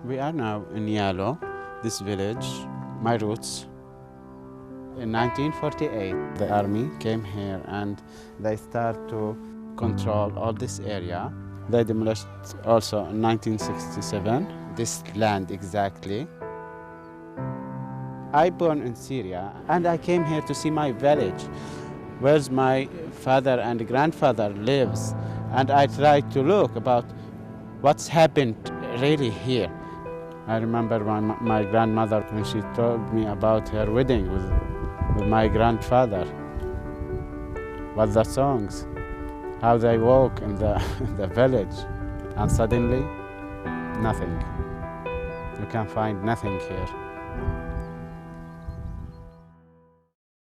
We are now in Yalo, this village, my roots. In 1948, the army came here and they started to control all this area. They demolished also in 1967, this land exactly. I born in Syria and I came here to see my village, where my father and grandfather lives. And I tried to look about what's happened really here. I remember my grandmother when she told me about her wedding with my grandfather, what the songs, how they walk in the village, and suddenly, nothing. You can find nothing here.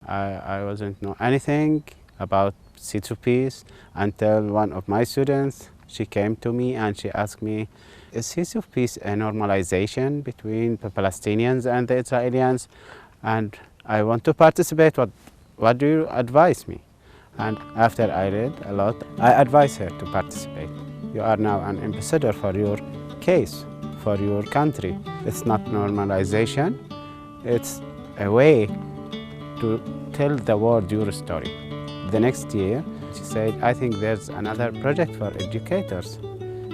I wasn't know anything about C2Ps until one of my students, she came to me and she asked me, is C2Ps a normalization between the Palestinians and the Israelis? And I want to participate. What do you advise me? And after I read a lot, I advise her to participate. You are now an ambassador for your case, for your country. It's not normalization, it's a way to tell the world your story. The next year, she said, I think there's another project for educators,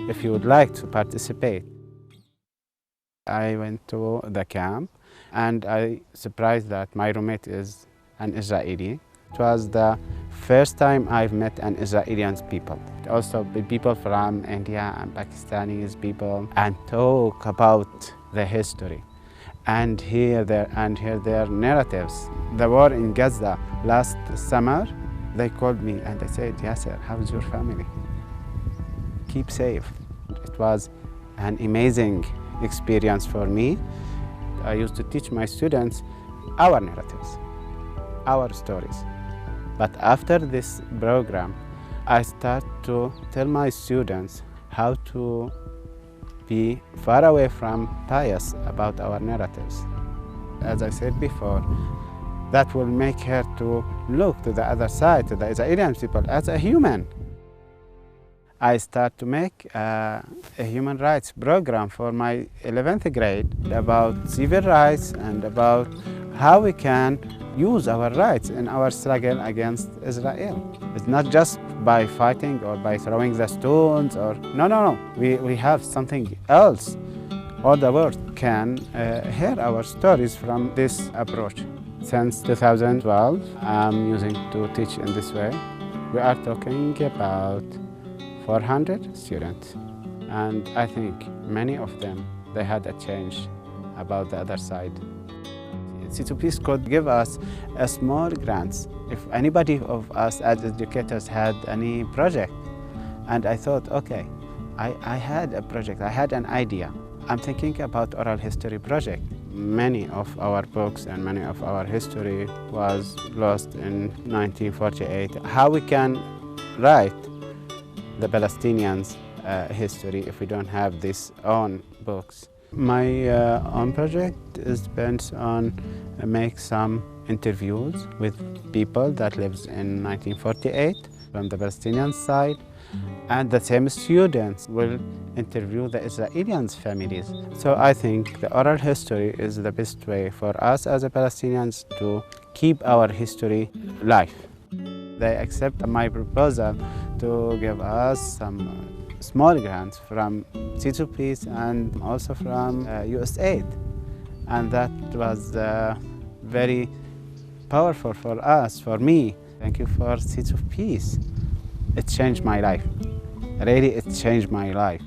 if you would like to participate. I went to the camp and I surprised that my roommate is an Israeli. It was the first time I've met an Israeli people. Also people from India and Pakistanis people, and talk about the history and hear their narratives. The war in Gaza last summer, they called me and they said, Yasser, how's your family? Keep safe. It was an amazing experience for me. I used to teach my students our narratives, our stories. But after this program, I start to tell my students how to be far away from bias about our narratives. As I said before, that will make her to look to the other side, to the Israeli people, as a human. I start to make a human rights program for my 11th grade about civil rights and about how we can use our rights in our struggle against Israel. It's not just by fighting or by throwing the stones or, no. We have something else. All the world can hear our stories from this approach. Since 2012, I'm using to teach in this way. We are talking about 400 students, and I think many of them, they had a change about the other side. C2Ps could give us a small grants if anybody of us as educators had any project. And I thought, okay, I had a project, I had an idea. I'm thinking about oral history project. Many of our books and many of our history was lost in 1948. How we can write the Palestinians' history if we don't have these own books. My own project is depends on make some interviews with people that lives in 1948 from the Palestinian side, and the same students will interview the Israeli families. So I think the oral history is the best way for us as a Palestinians to keep our history alive. They accept my proposal to give us some small grants from C2Ps and also from USAID. And that was very powerful for us, for me. Thank you for C2Ps. It changed my life. Really, it changed my life.